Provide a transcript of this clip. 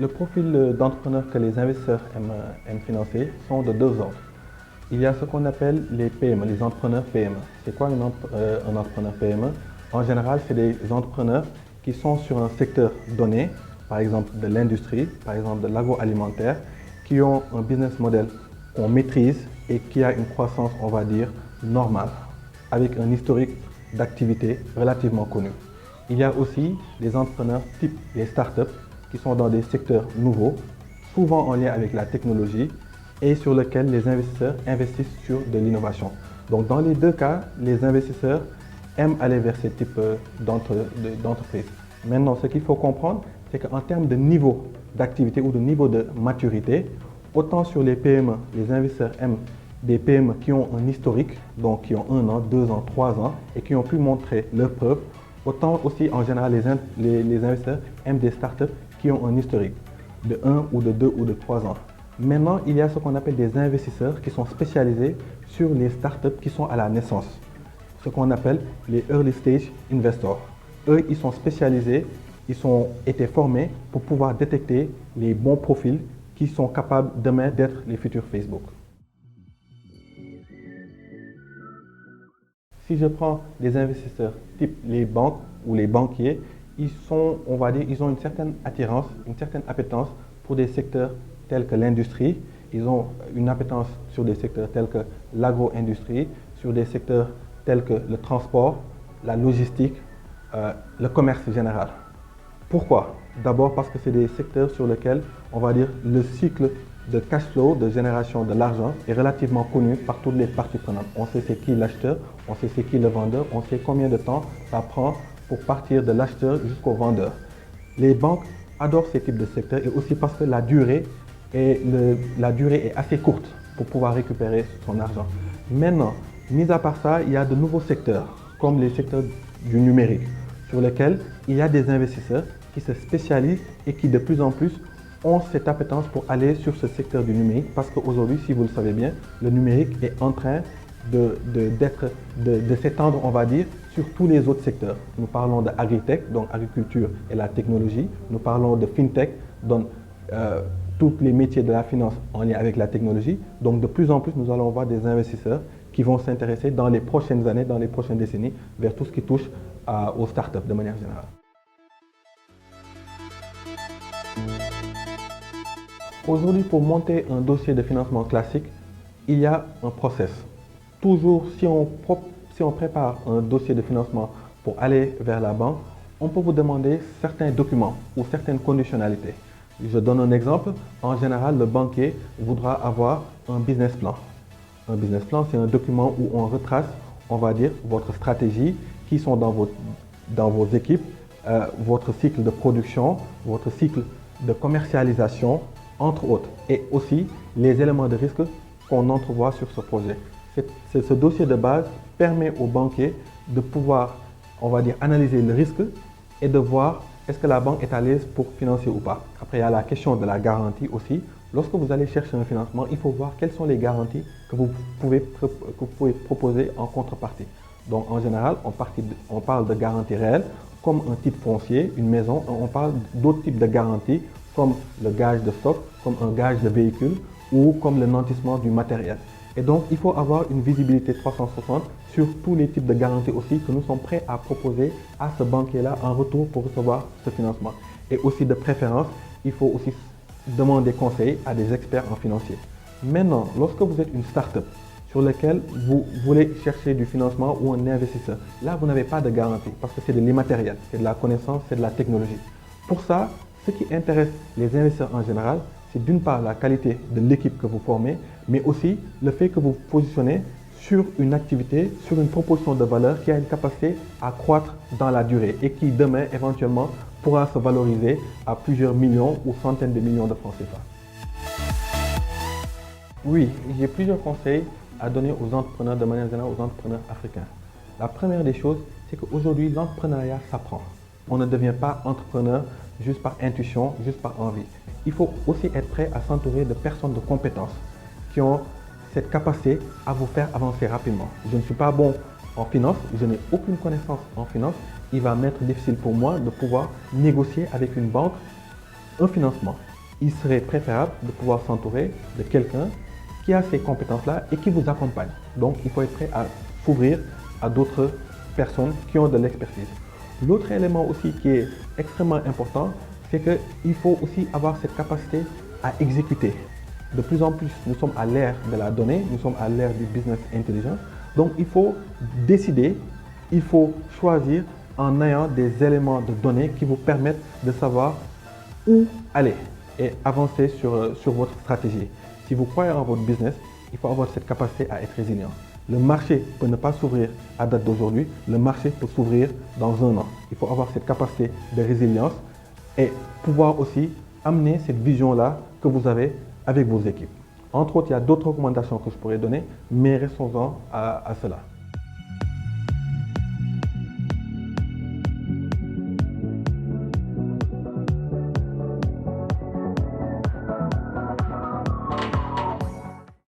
Le profil d'entrepreneur que les investisseurs aiment financer sont de deux ordres. Il y a ce qu'on appelle les PME, les entrepreneurs PME. C'est quoi un entrepreneur PME? En général, c'est des entrepreneurs qui sont sur un secteur donné, par exemple de l'industrie, par exemple de l'agroalimentaire, qui ont un business model qu'on maîtrise et qui a une croissance, on va dire, normale, avec un historique d'activité relativement connu. Il y a aussi des entrepreneurs type les startups qui sont dans des secteurs nouveaux, souvent en lien avec la technologie et sur lesquels les investisseurs investissent sur de l'innovation. Donc dans les deux cas, les investisseurs aiment aller vers ce type d'entreprise. Maintenant, ce qu'il faut comprendre, c'est qu'en termes de niveau d'activité ou de niveau de maturité, autant sur les PME, les investisseurs aiment des PME qui ont un historique, donc qui ont 1 an, 2 ans, 3 ans et qui ont pu montrer leurs preuves. Autant aussi, en général, les investisseurs aiment des startups qui ont un historique de 1 ou de 2 ou de 3 ans. Maintenant, il y a ce qu'on appelle des investisseurs qui sont spécialisés sur les startups qui sont à la naissance, ce qu'on appelle les early stage investors. Eux, ils sont spécialisés, ils ont été formés pour pouvoir détecter les bons profils qui sont capables demain d'être les futurs Facebook. Si je prends des investisseurs type les banques ou les banquiers, ils sont, on va dire, ils ont une certaine attirance, une certaine appétence pour des secteurs tels que l'industrie. Ils ont une appétence sur des secteurs tels que l'agro-industrie, sur des secteurs tels que le transport, la logistique, le commerce général. Pourquoi? D'abord parce que c'est des secteurs sur lesquels, on va dire, le cycle de cash flow, de génération de l'argent est relativement connu par toutes les parties prenantes. On sait c'est qui l'acheteur, on sait c'est qui le vendeur, on sait combien de temps ça prend pour partir de l'acheteur jusqu'au vendeur. Les banques adorent ces types de secteurs et aussi parce que la durée est assez courte pour pouvoir récupérer son argent. Maintenant, mis à part ça, il y a de nouveaux secteurs comme les secteurs du numérique sur lesquels il y a des investisseurs qui se spécialisent et qui de plus en plus ont cette appétence pour aller sur ce secteur du numérique parce qu'aujourd'hui, si vous le savez bien, le numérique est en train de s'étendre, on va dire, sur tous les autres secteurs. Nous parlons de agritech, donc agriculture et la technologie. Nous parlons de fintech, donc tous les métiers de la finance en lien avec la technologie. Donc de plus en plus, nous allons voir des investisseurs qui vont s'intéresser dans les prochaines années, dans les prochaines décennies, vers tout ce qui touche aux startups de manière générale. Aujourd'hui, pour monter un dossier de financement classique, il y a un process. Toujours, si on prépare un dossier de financement pour aller vers la banque, on peut vous demander certains documents ou certaines conditionnalités. Je donne un exemple. En général, le banquier voudra avoir un business plan. Un business plan, c'est un document où on retrace, on va dire, votre stratégie, qui sont dans vos équipes, votre cycle de production, votre cycle de commercialisation, entre autres, et aussi les éléments de risque qu'on entrevoit sur ce projet. Ce dossier de base permet aux banquiers de pouvoir, on va dire, analyser le risque et de voir est-ce que la banque est à l'aise pour financer ou pas. Après, il y a la question de la garantie aussi. Lorsque vous allez chercher un financement, il faut voir quelles sont les garanties que vous pouvez proposer en contrepartie. Donc, en général, on parle de garantie réelle, comme un titre foncier, une maison. On parle d'autres types de garanties, comme le gage de stock, comme un gage de véhicule ou comme le nantissement du matériel. Et donc, il faut avoir une visibilité 360 sur tous les types de garanties aussi que nous sommes prêts à proposer à ce banquier-là en retour pour recevoir ce financement. Et aussi de préférence, il faut aussi demander conseil à des experts en financier. Maintenant, lorsque vous êtes une start-up sur laquelle vous voulez chercher du financement ou un investisseur, là, vous n'avez pas de garantie parce que c'est de l'immatériel, c'est de la connaissance, c'est de la technologie. Pour ça, ce qui intéresse les investisseurs en général, c'est d'une part la qualité de l'équipe que vous formez, mais aussi le fait que vous vous positionnez sur une activité, sur une proposition de valeur qui a une capacité à croître dans la durée et qui demain, éventuellement, pourra se valoriser à plusieurs millions ou centaines de millions de francs CFA. Oui, j'ai plusieurs conseils à donner aux entrepreneurs de manière générale, aux entrepreneurs africains. La première des choses, c'est qu'aujourd'hui, l'entrepreneuriat s'apprend. On ne devient pas entrepreneur juste par intuition, juste par envie. Il faut aussi être prêt à s'entourer de personnes de compétences qui ont cette capacité à vous faire avancer rapidement. Je ne suis pas bon en finance, je n'ai aucune connaissance en finance. Il va m'être difficile pour moi de pouvoir négocier avec une banque un financement. il serait préférable de pouvoir s'entourer de quelqu'un qui a ces compétences-là et qui vous accompagne. Donc, il faut être prêt à s'ouvrir à d'autres personnes qui ont de l'expertise. L'autre élément aussi qui est extrêmement important, c'est qu'il faut aussi avoir cette capacité à exécuter. De plus en plus, nous sommes à l'ère de la donnée, nous sommes à l'ère du business intelligent. Donc, il faut décider, il faut choisir en ayant des éléments de données qui vous permettent de savoir où aller et avancer sur votre stratégie. Si vous croyez en votre business, il faut avoir cette capacité à être résilient. Le marché peut ne pas s'ouvrir à date d'aujourd'hui, le marché peut s'ouvrir dans un an. Il faut avoir cette capacité de résilience et pouvoir aussi amener cette vision-là que vous avez avec vos équipes. Entre autres, il y a d'autres recommandations que je pourrais donner, mais restons-en à cela.